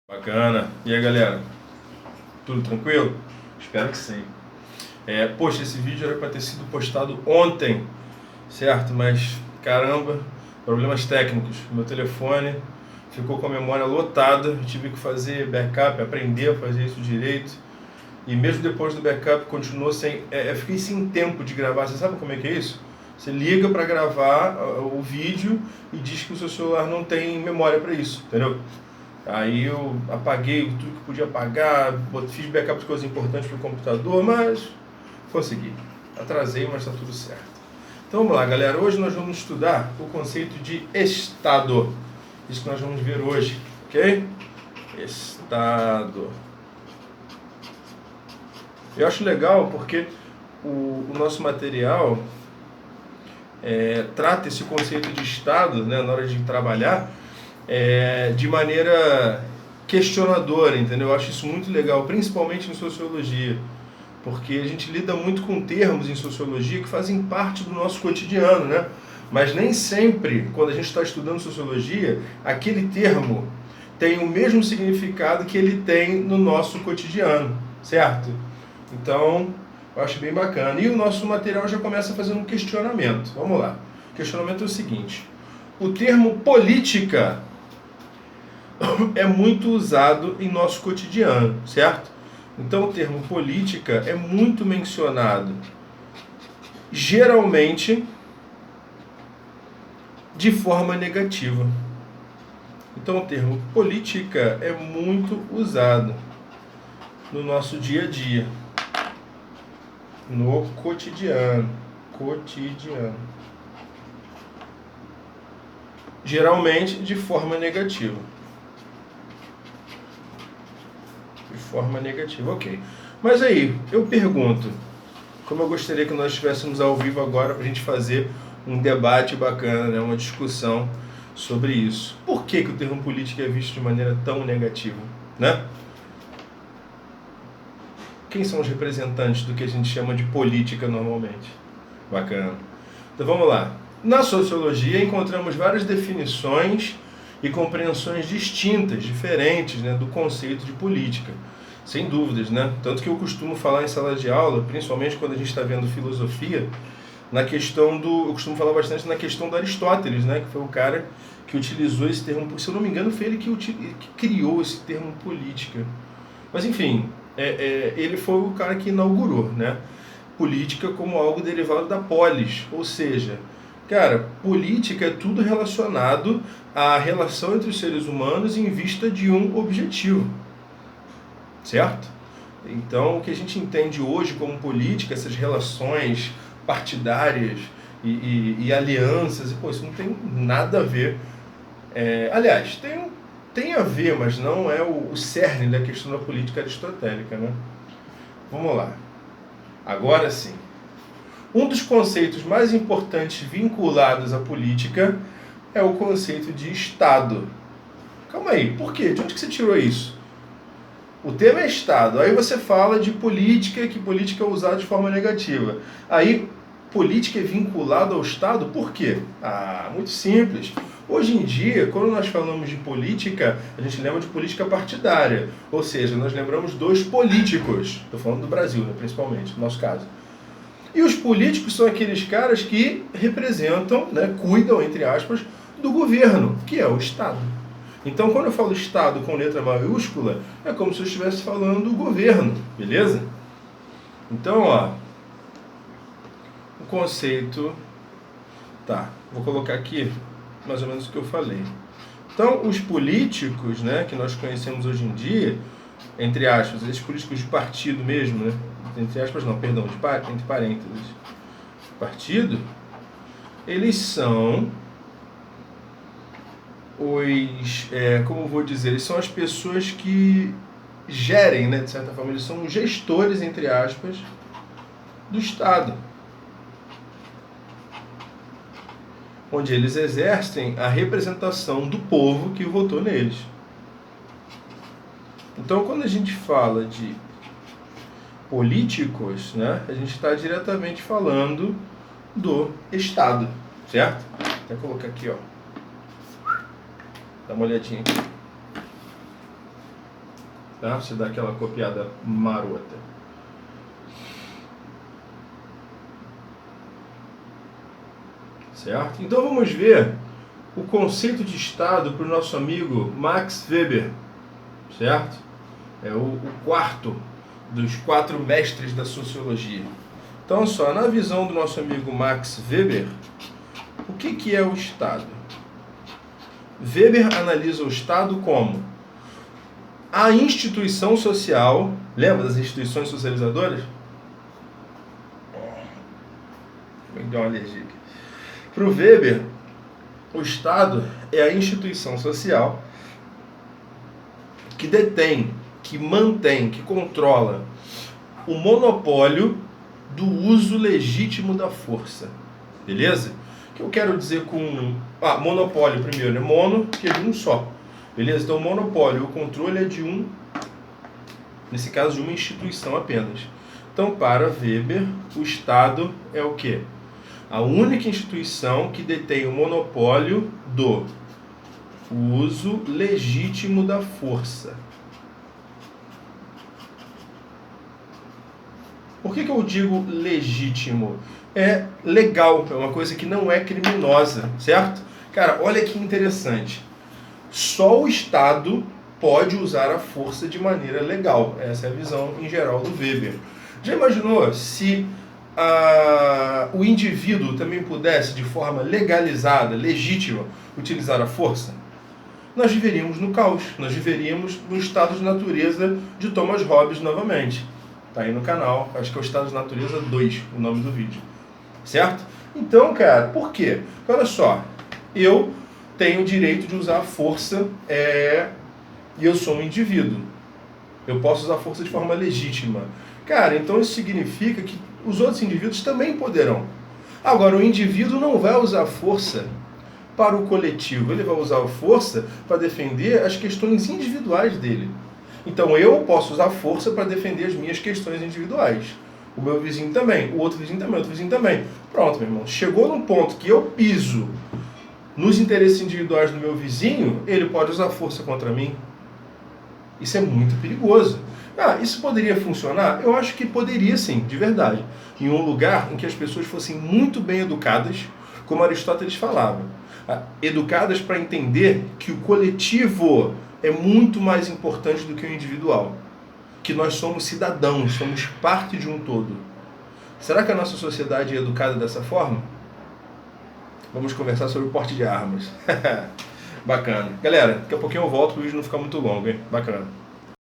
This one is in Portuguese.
Bacana. E aí, galera? Tudo tranquilo? Espero que sim. Poxa, esse vídeo era para ter sido postado ontem, certo? Mas, caramba, problemas técnicos. Meu telefone ficou com a memória lotada, eu tive que fazer backup, aprender a fazer isso direito. E mesmo depois do backup, continuou sem... fiquei sem tempo de gravar. Você sabe como é que é isso? Você liga para gravar o vídeo e diz que o seu celular não tem memória para isso, entendeu? Aí eu apaguei tudo que podia apagar, fiz backup de coisas importantes para o computador, mas consegui. Atrasei, mas está tudo certo. Então vamos lá, galera. Hoje nós vamos estudar o conceito de Estado. Isso que nós vamos ver hoje, ok? Estado. Eu acho legal porque o nosso material trata esse conceito de Estado, né, na hora de trabalhar, de maneira questionadora, entendeu? Eu acho isso muito legal, principalmente em sociologia, porque a gente lida muito com termos em sociologia que fazem parte do nosso cotidiano, né? Mas nem sempre, quando a gente está estudando sociologia, aquele termo tem o mesmo significado que ele tem no nosso cotidiano, certo? Então, eu acho bem bacana. E o nosso material já começa fazendo um questionamento. Vamos lá. O questionamento é o seguinte: o termo política é muito usado em nosso cotidiano, certo? Então o termo política é muito mencionado, geralmente de forma negativa. Então o termo política é muito usado no nosso dia a dia, no cotidiano. Geralmente de forma negativa. Ok. Mas aí, eu pergunto, como eu gostaria que nós estivéssemos ao vivo agora para a gente fazer um debate bacana, né, uma discussão sobre isso. Por que o termo política é visto de maneira tão negativa, né? Quem são os representantes do que a gente chama de política normalmente? Bacana. Então vamos lá. Na sociologia encontramos várias definições e compreensões distintas, diferentes, né, do conceito de política. Sem dúvidas, né? Tanto que eu costumo falar em sala de aula, principalmente quando a gente está vendo filosofia, eu costumo falar bastante na questão do Aristóteles, né? Que foi o cara que utilizou esse termo, se eu não me engano, foi ele que criou esse termo política. Mas enfim, ele foi o cara que inaugurou, né? Política como algo derivado da polis, ou seja, cara, política é tudo relacionado à relação entre os seres humanos em vista de um objetivo. Certo? Então, o que a gente entende hoje como política, essas relações partidárias e alianças, isso não tem nada a ver. Aliás, tem a ver, mas não é o cerne da questão da política aristotélica, né? Vamos lá. Agora sim. Um dos conceitos mais importantes vinculados à política é o conceito de Estado. Calma aí, por quê? De onde que você tirou isso? O tema é Estado. Aí você fala de política, que política é usada de forma negativa. Aí, política é vinculada ao Estado, por quê? Muito simples. Hoje em dia, quando nós falamos de política, a gente lembra de política partidária. Ou seja, nós lembramos dos políticos. Estou falando do Brasil, né, principalmente, no nosso caso. E os políticos são aqueles caras que representam, né, cuidam, entre aspas, do governo, que é o Estado. Então, quando eu falo Estado com letra maiúscula, é como se eu estivesse falando governo, beleza? Então, o conceito... Tá, vou colocar aqui mais ou menos o que eu falei. Então, os políticos, né, que nós conhecemos hoje em dia, entre aspas, esses políticos de partido mesmo, né? Entre aspas não, perdão, entre parênteses. Partido, eles são... como vou dizer, eles são as pessoas que gerem, né, de certa forma, eles são os gestores, entre aspas, do Estado, onde eles exercem a representação do povo que votou neles. Então, quando a gente fala de políticos, né, a gente está diretamente falando do Estado, certo? Vou colocar aqui, Dá uma olhadinha aqui. tá? Você dá aquela copiada marota. Certo? Então vamos ver o conceito de Estado para o nosso amigo Max Weber, certo? É o quarto dos 4 mestres da sociologia. Então, só na visão do nosso amigo Max Weber, o que é o Estado? Weber analisa o Estado como a instituição social. Lembra das instituições socializadoras? Vou dar uma alergia aqui. Para o Weber, o Estado é a instituição social que detém, que mantém, que controla o monopólio do uso legítimo da força. Beleza? O que eu quero dizer com... monopólio primeiro, né? Mono, que é de um só. Beleza? Então, o monopólio, o controle é de um, nesse caso, de uma instituição apenas. Então, para Weber, o Estado é o quê? A única instituição que detém o monopólio do uso legítimo da força. Por que eu digo legítimo? É legal, é uma coisa que não é criminosa, certo? Cara, olha que interessante. Só o Estado pode usar a força de maneira legal. Essa é a visão em geral do Weber. Já imaginou se o indivíduo também pudesse, de forma legalizada, legítima, utilizar a força? Nós viveríamos no caos, nós viveríamos no estado de natureza de Thomas Hobbes novamente. Tá aí no canal, acho que é o Estado de Natureza 2, o nome do vídeo. Certo? Então, cara, por quê? Olha só, eu tenho o direito de usar a força e eu sou um indivíduo. Eu posso usar a força de forma legítima. Cara, então isso significa que os outros indivíduos também poderão. Agora, o indivíduo não vai usar a força para o coletivo, ele vai usar a força para defender as questões individuais dele. Então eu posso usar a força para defender as minhas questões individuais. O meu vizinho também, o outro vizinho também, o outro vizinho também. Pronto, meu irmão. Chegou num ponto que eu piso nos interesses individuais do meu vizinho, ele pode usar força contra mim. Isso é muito perigoso. Isso poderia funcionar? Eu acho que poderia sim, de verdade. Em um lugar em que as pessoas fossem muito bem educadas, como Aristóteles falava. Educadas para entender que o coletivo é muito mais importante do que o individual. Que nós somos cidadãos, somos parte de um todo. Será que a nossa sociedade é educada dessa forma? Vamos conversar sobre o porte de armas. Bacana. Galera, daqui a pouquinho eu volto para o vídeo não ficar muito longo, hein? Bacana.